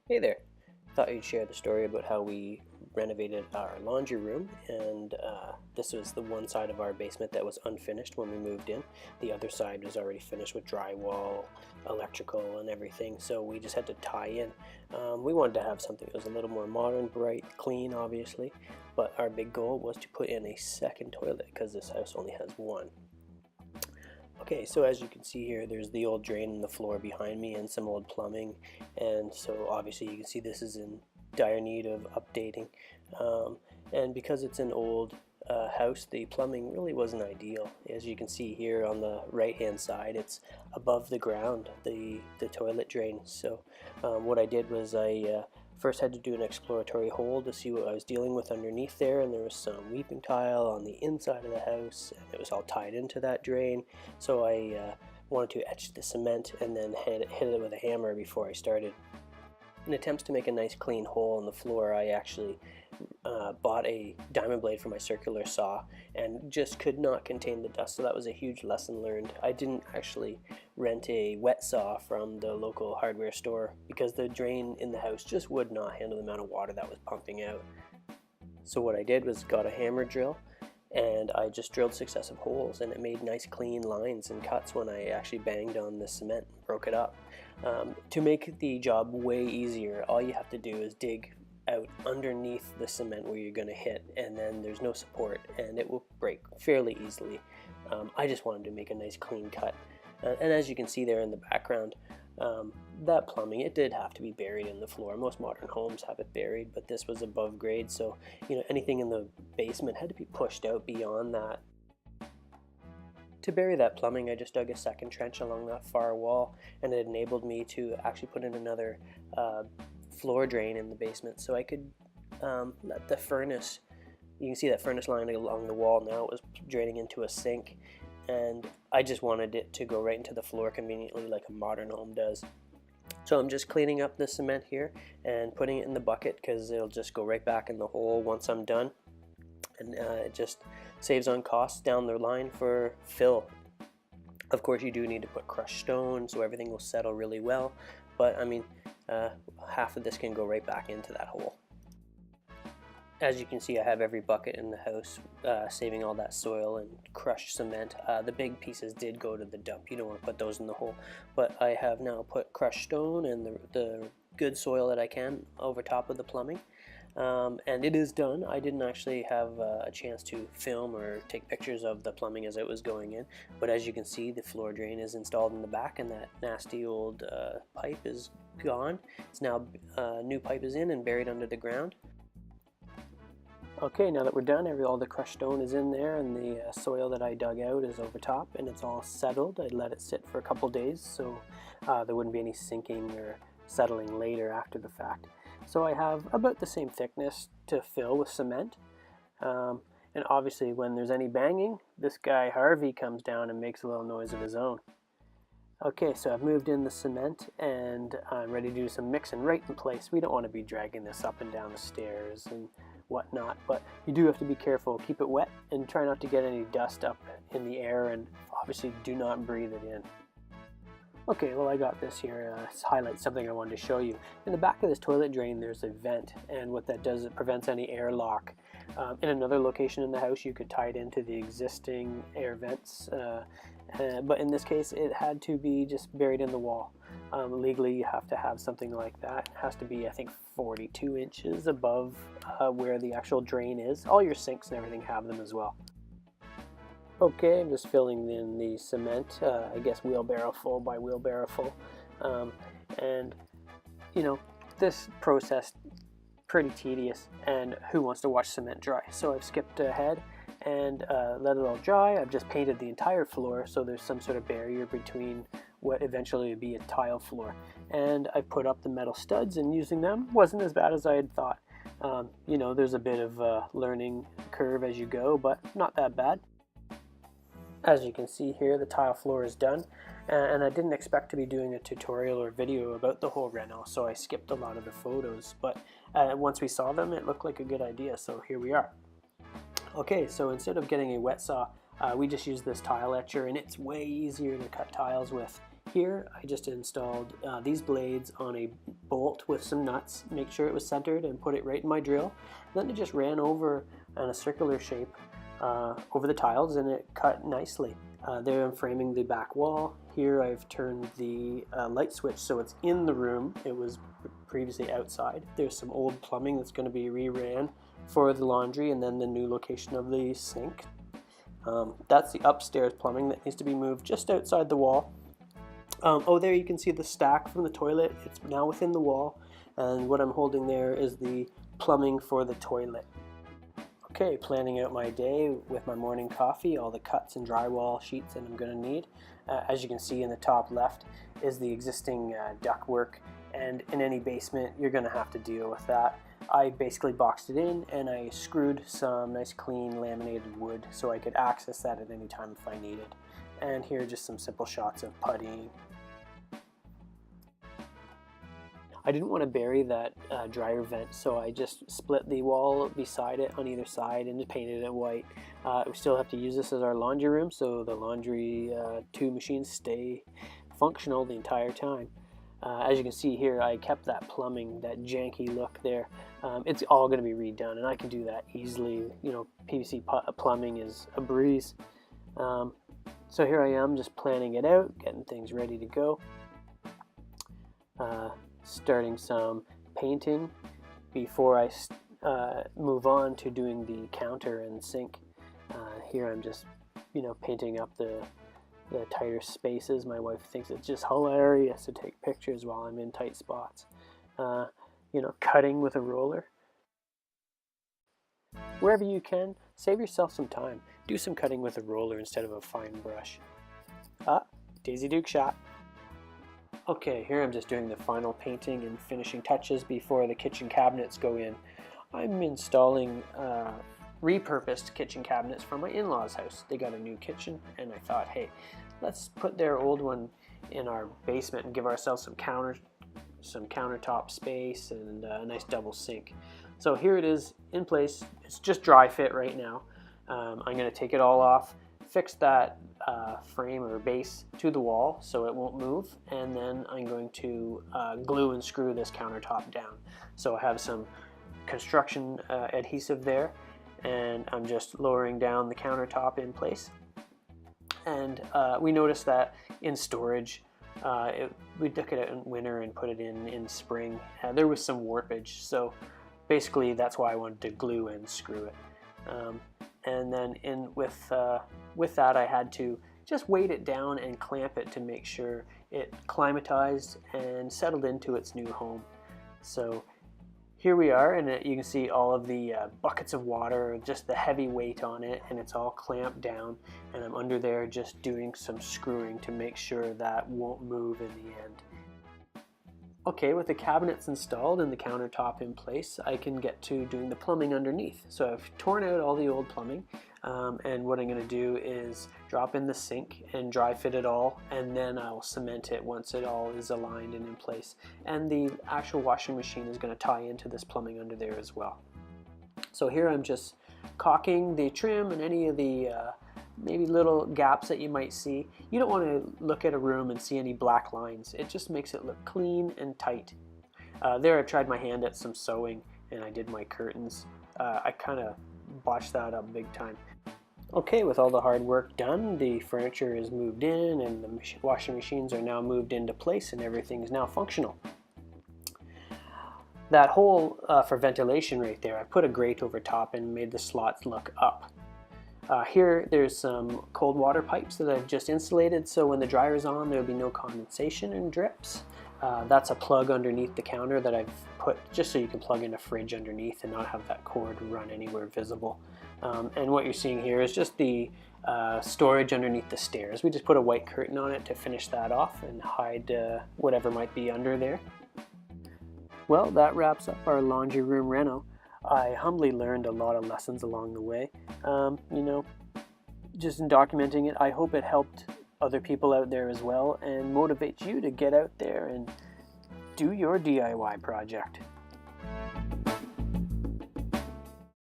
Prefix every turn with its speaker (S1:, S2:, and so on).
S1: Hey there. Thought you'd share the story about how we renovated our laundry room, and this was the one side of our basement that was unfinished when we moved in. The other side was already finished with drywall, electrical, and everything, so we just had to tie in. We wanted to have something that was a little more modern, bright, clean, obviously, but our big goal was to put in a second toilet because this house only has one. Okay, so as you can see here, there's the old drain in the floor behind me and some old plumbing, and so obviously you can see this is in dire need of updating. And because it's an old house, the plumbing really wasn't ideal. As you can see here on the right hand side, it's above the ground, the toilet drain. So what I did was I first had to do an exploratory hole to see what I was dealing with underneath there, and there was some weeping tile on the inside of the house, and it was all tied into that drain. So I wanted to etch the cement and then hit it with a hammer before I started. In attempts to make a nice clean hole in the floor, I actually bought a diamond blade for my circular saw and just could not contain the dust, so that was a huge lesson learned. I didn't actually rent a wet saw from the local hardware store because the drain in the house just would not handle the amount of water that was pumping out. So what I did was got a hammer drill and I just drilled successive holes, and it made nice clean lines and cuts when I actually banged on the cement and broke it up. To make the job way easier, all you have to do is dig out underneath the cement where you're going to hit, and then there's no support and it will break fairly easily. I just wanted to make a nice clean cut, and as you can see there in the background, that plumbing, it did have to be buried in the floor. Most modern homes have it buried, but this was above grade, so anything in the basement had to be pushed out beyond that. To bury that plumbing, I just dug a second trench along that far wall, and it enabled me to actually put in another floor drain in the basement, so I could let the furnace, you can see that furnace line along the wall now, it was draining into a sink, and I just wanted it to go right into the floor conveniently like a modern home does. So I'm just cleaning up the cement here and putting it in the bucket because it'll just go right back in the hole once I'm done, and it just saves on costs down the line for fill. Of course, you do need to put crushed stone so everything will settle really well, but I mean, half of this can go right back into that hole. As you can see, I have every bucket in the house, saving all that soil and crushed cement. The big pieces did go to the dump. You don't want to put those in the hole, but I have now put crushed stone and the good soil that I can over top of the plumbing. And it is done. I didn't actually have a chance to film or take pictures of the plumbing as it was going in, but as you can see, the floor drain is installed in the back, and that nasty old pipe is gone. It's now new pipe is in and buried under the ground. Okay, now that we're done, all the crushed stone is in there, and the soil that I dug out is over top, and it's all settled. I let it sit for a couple days so there wouldn't be any sinking or settling later after the fact. So I have about the same thickness to fill with cement, and obviously when there's any banging, this guy Harvey comes down and makes a little noise of his own. Okay, so I've moved in the cement and I'm ready to do some mixing right in place. We don't want to be dragging this up and down the stairs and whatnot, but you do have to be careful. Keep it wet and try not to get any dust up in the air, and obviously do not breathe it in. Okay, well, I got this here. This highlights something I wanted to show you. In the back of this toilet drain, there's a vent, and what that does, it prevents any airlock. In another location in the house, you could tie it into the existing air vents, but in this case, it had to be just buried in the wall. Legally, you have to have something like that. It has to be, I think, 42 inches above where the actual drain is. All your sinks and everything have them as well. Okay, I'm just filling in the cement, I guess wheelbarrow full by wheelbarrow full. And, this process, pretty tedious, and who wants to watch cement dry? So I've skipped ahead and let it all dry. I've just painted the entire floor so there's some sort of barrier between what eventually would be a tile floor. And I put up the metal studs, and using them wasn't as bad as I had thought. There's a bit of a learning curve as you go, but not that bad. As you can see here, the tile floor is done, and I didn't expect to be doing a tutorial or video about the whole reno, so I skipped a lot of the photos, but once we saw them, it looked like a good idea, so here we are. Okay, so instead of getting a wet saw, we just used this tile etcher, and it's way easier to cut tiles with. Here I just installed these blades on a bolt with some nuts, make sure it was centered, and put it right in my drill. Then it just ran over in a circular shape over the tiles, and it cut nicely. There I'm framing the back wall. Here I've turned the light switch so it's in the room. It was previously outside. There's some old plumbing that's going to be re-ran for the laundry, and then the new location of the sink. That's the upstairs plumbing that needs to be moved just outside the wall. Oh, there you can see the stack from the toilet. It's now within the wall, and what I'm holding there is the plumbing for the toilet. Okay, planning out my day with my morning coffee, all the cuts and drywall sheets that I'm going to need. As you can see in the top left is the existing ductwork, and in any basement you're going to have to deal with that. I basically boxed it in and I screwed some nice clean laminated wood so I could access that at any time if I needed. And here are just some simple shots of puttying. I didn't want to bury that dryer vent, so I just split the wall beside it on either side and just painted it white. We still have to use this as our laundry room, so the laundry two machines stay functional the entire time. As you can see here, I kept that plumbing, that janky look there. It's all going to be redone, and I can do that easily. You know, PVC plumbing is a breeze. So here I am just planning it out, getting things ready to go. Starting some painting before I move on to doing the counter and sink. Here I'm just, painting up the tighter spaces. My wife thinks it's just hilarious to take pictures while I'm in tight spots. Cutting with a roller. Wherever you can, save yourself some time. Do some cutting with a roller instead of a fine brush. Daisy Duke shot. Okay, here I'm just doing the final painting and finishing touches before the kitchen cabinets go in. I'm installing repurposed kitchen cabinets from my in-laws' house. They got a new kitchen, and I thought, hey, let's put their old one in our basement and give ourselves some countertop space and a nice double sink. So here it is in place. It's just dry fit right now. I'm going to take it all off, fix that frame or base to the wall so it won't move, and then I'm going to glue and screw this countertop down. So I have some construction adhesive there, and I'm just lowering down the countertop in place. And we noticed that in storage, we took it out in winter and put it in spring. There was some warpage, so basically that's why I wanted to glue and screw it. And then with that, I had to just weight it down and clamp it to make sure it climatized and settled into its new home. So here we are, and you can see all of the buckets of water, just the heavy weight on it, and it's all clamped down, and I'm under there just doing some screwing to make sure that won't move in the end. Okay, with the cabinets installed and the countertop in place, I can get to doing the plumbing underneath. So I've torn out all the old plumbing, and what I'm going to do is drop in the sink and dry fit it all, and then I'll cement it once it all is aligned and in place. And the actual washing machine is going to tie into this plumbing under there as well. So here I'm just caulking the trim and any of the maybe little gaps that you might see. You don't want to look at a room and see any black lines. It just makes it look clean and tight. There I tried my hand at some sewing, and I did my curtains. I kind of botched that up big time. Okay, with all the hard work done, the furniture is moved in and the washing machines are now moved into place and everything is now functional. That hole for ventilation right there, I put a grate over top and made the slots look up. Here there's some cold water pipes that I've just insulated, so when the dryer's on there'll be no condensation and drips. That's a plug underneath the counter that I've put just so you can plug in a fridge underneath and not have that cord run anywhere visible. And what you're seeing here is just the storage underneath the stairs. We just put a white curtain on it to finish that off and hide whatever might be under there. Well, that wraps up our laundry room reno. I humbly learned a lot of lessons along the way. Just in documenting it, I hope it helped other people out there as well and motivates you to get out there and do your DIY project.